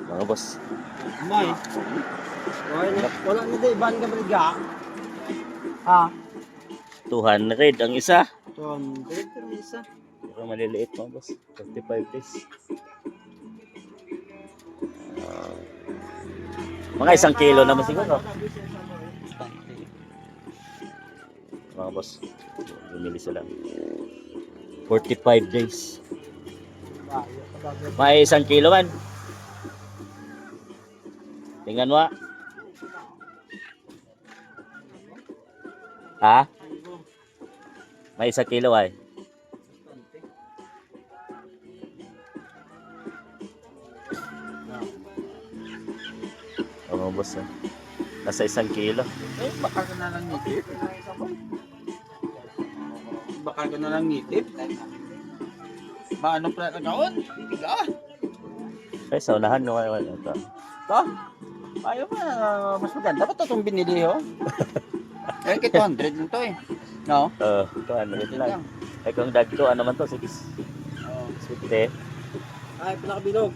Mga boss. May. Wala na di. Ban ka baliga. Ha? 200 ang isa. 200 pero isa. Pero maliliit mga boss. 35 days. Mga 1 kilo naman siguro. Mga boss. Bumili sila. 45 days. May 1 kilo man. Tingnan mo. Ha? May 1 kilo ay. Oo, boss. Nasa 1 kilo. Eh, bakal ka na lang ngitip. Bakal ka na lang ngitip. Paano pala kagaon? Tiga. Ay, sa unahan no. Ito. Ito? Ayaw ba? Mas maganda. Ba't itong binili ho? Eh, 200 lang to eh. No? Ito, ano lang. Ay, kung dag to, ano man to? 6. Oo. 50. Ay, pinakabilog.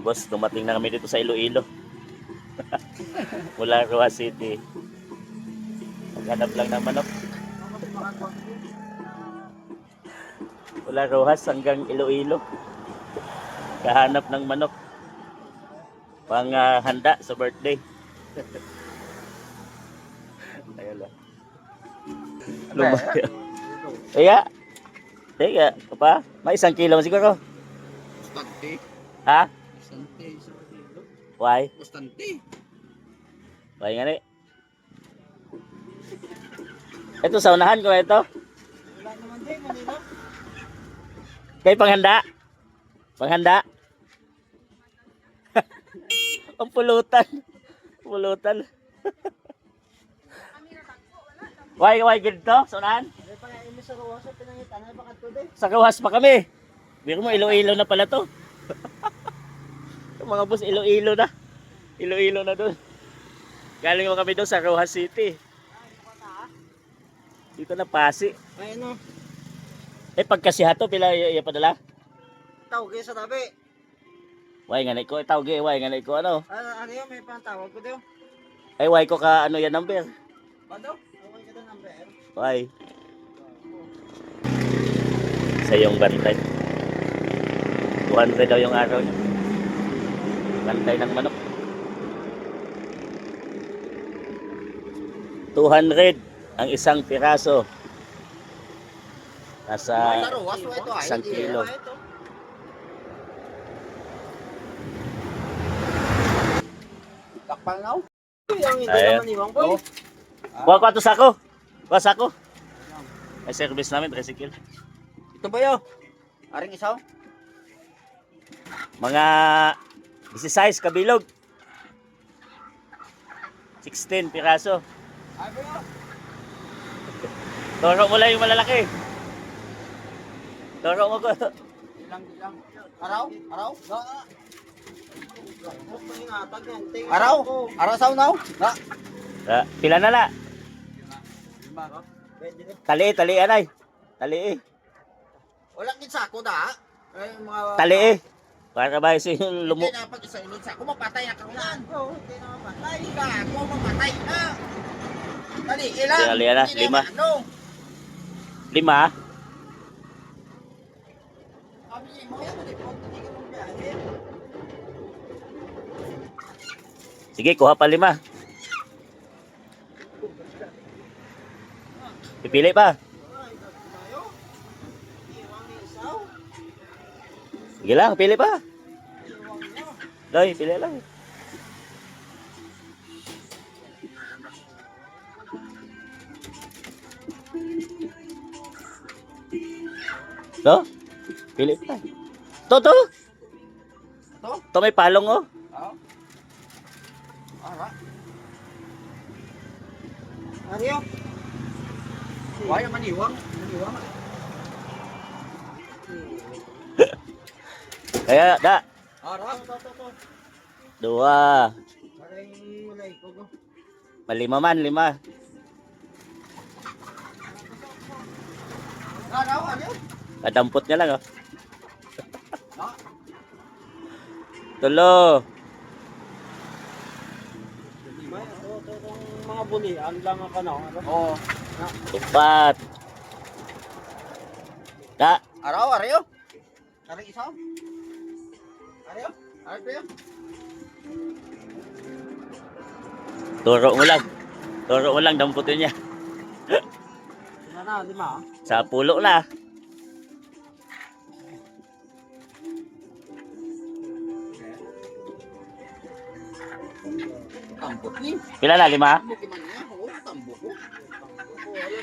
Boss, dumating na kami dito sa Iloilo. Mula Roa City. Maghanap lang ng manok. Mula Rojas hanggang Iloilo. Kahanap ng manok. Pang handa sa birthday. Ayun lang. Lumaki. Kaya? Teka, pa? May 1 kilo siguro. Bastante. Ha? Bastante. Why? Bastante. Why nga ni? Ito sa unahan ko ito. Wala naman din, Manila. Kay panghanda. Panghanda. Ang pulutan. Pulutan. Why gito? Sa unahan? Ay, pa nga imis sa ruwas at pinangitan. Ay, bakit to din? Sa Kawas pa kami. Biro mo, Iloilo na pala to. Yung mga boss, Iloilo na. Iloilo na doon. Galing mo kami doon sa Rojas City. Dito na Pasi. Ay, ano? Eh, pagkasihato, pila padala? Tawag sa tabi. Why nga na ko, tawag why nga na ko, ano? Ano yun? May pantawag ko daw. Ay, why ko ka, ano yan number? Ano? Tawag ka daw number. Why? Sa yung bantay. 200 daw yung araw niya. Bantay ng manok. 200 ang isang piraso. Nasa 1 kilo. Takpal na. Yung hindi Ayan. naman iwang boy. Kuha ko ito sako. Kuha sako. Ay service namin, tricycle. Ito ba yun? Aring isaw? Mga 16 kabilog. 16 piraso. Ay ba yun? Toro mo lang yung malalaki. Toro mo ko. Ilang. Araw? Araw? Araw? Araw saw now? Pila na la? Tali anay. Tali. Wala kin sako da. Ay mga Tali. Para ba yung lumo? Hindi na pag isa ulod sako mapatay ako yan. Oo, hindi na mapatay. Ka, ako mapatay na. Dali, ilan? Dali na, 5. 5? Sabi mo yan, hindi ko biyahe. Sige, kuha pa 5. Pipili pa. Sige lang, pili pa. Doy, pili lang. No? Pili pa. To. Ito? To may palong oh. Oo. Ara. Ariyo. Wala maniwang. Maniwang. Kaya, da. Ara. 2. Aray mulay ko go. 5 man, 5. Ano? Kadampot niya lang oh. Tulo. May itong mga bulian lang ang kanong. Oo. Upat. Da. Araw, araw. Araw isa. Araw. Araw pa yun. Turo mo lang. Turo mo lang, damputin niya. Na, 5. Sa pulo na. Tambok ni. Pila na, 5? Tambok man niya. Oo, tambok ko.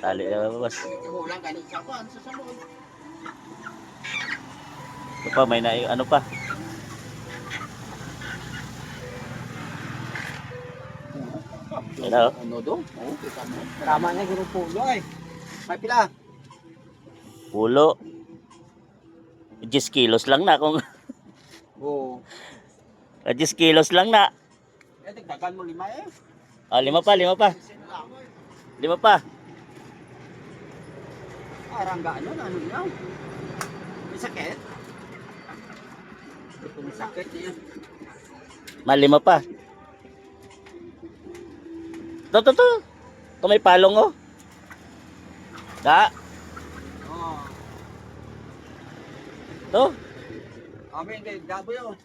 Tali na boss. Hulang ka ni Saban sa sabon. Ito pa, may na, ano pa. Ano? Ano do? Oo, kita mo. Tama niya, gano'ng pulo eh. May pila. Pulo. 10 kilos lang na kung Oo. 10 kilos lang na. Eh, tigdagan mo 5 eh. Ah, 5 pa, 5 pa. 5 pa. Parang gaano, ano niya? May sakit? Ito may sakit niya. Malima pa. To. Ito may palong oh. Da. Oo. To. Kami hindi, gabo yun.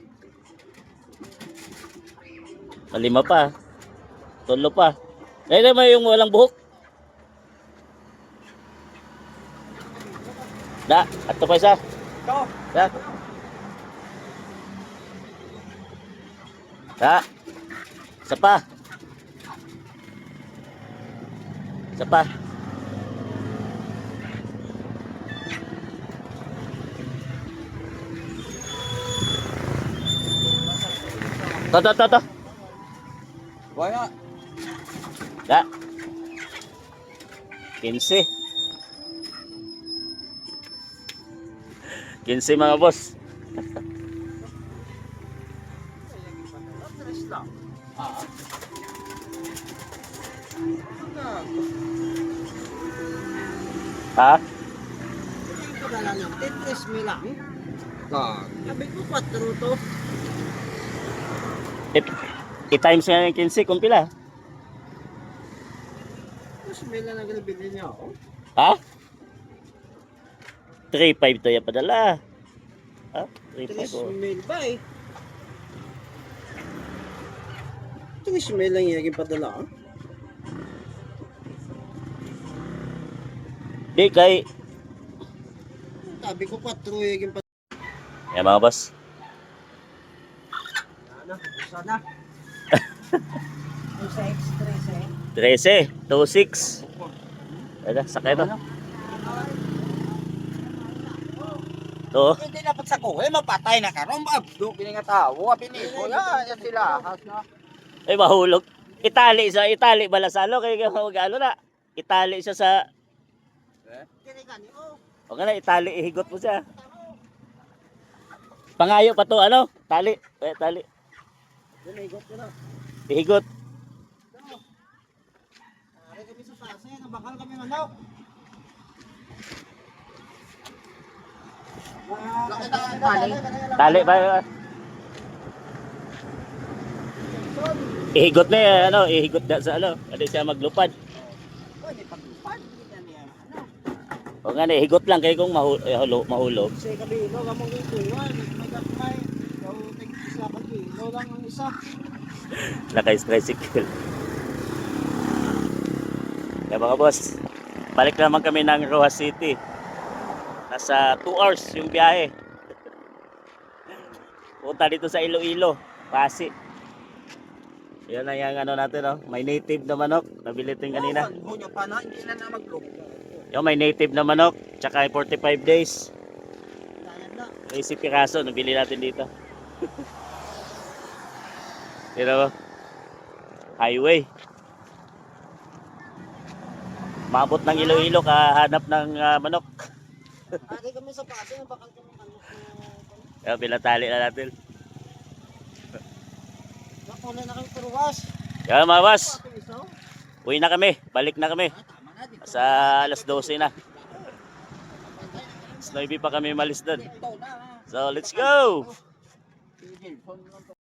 Malima pa. Tulo pa. Eh, may yung walang buhok. Da. At ito pa isa. Ito. Da. Da. Isa pa. Isa pa. To. Wala. Da. 15. 15 mga boss. Tres lang. Ah. Ha? Ito na lang yung Tetris mo lang. Kag. Sabi ko 4 to. I-times nga yung 15 kung pila. Tapos may lang ang binili niya ako. Ha? 3.5 to yung padala. Ha? 3.5 oh. 3 mil ba eh. 3 mil lang yung padala. ah. Di kay Sabi ko 4 yung padala. yan mga boss. Sana, sana. Sa X3 eh. 13, 26. Ada, sakay to. To. Hindi dapat sa kuhe, mapatay na karon abdo kini nga tawo, pinito ya sila has na. Ay mahulog. Itali bala sa alo kay magalo na. Itali siya sa Kini kani oh. o kana itali ihigot mo siya. Pangayo pa to ano? Tali. Tali. Dinigot ko na. Ihigot. Ari kami sa pase, nabakal kami manok. Tali ba? Ihigot na yan, ano, ihigot na sa ano, hindi siya maglupad. Pwede paglupad, hindi na niya ano. O nga na, ihigot lang kay kung mahulog. Kasi kabilo ka mong ituwan, may gagmay. So, isa kabilo lang ang isa. Naka-tricycle. Kaya mga boss, balik naman kami ng Rojas City. Nasa 2 hours yung biyahe. Punta dito sa Iloilo, Pasig. Yan na yung ano natin, oh. May native na manok. Nabili ito yung kanina. Bunyo pa na hindi na maglok. Yung may native na manok, tsaka 45 days. Sayang na. 30 piraso, nabili natin dito. Dito ba? Highway. Maabot ng Iloilo, kahanap ng manok. Ari kami sa pase, nabakal kami manok. Kaya pinatali na natin. Nakulay na kami turuwas. Kaya mga boss, Ito isa. uwi na kami. Balik na kami. Sa alas 12 na. Alas 9 pa kami malis doon. Ito na. So, let's go! Si Gilson lang to.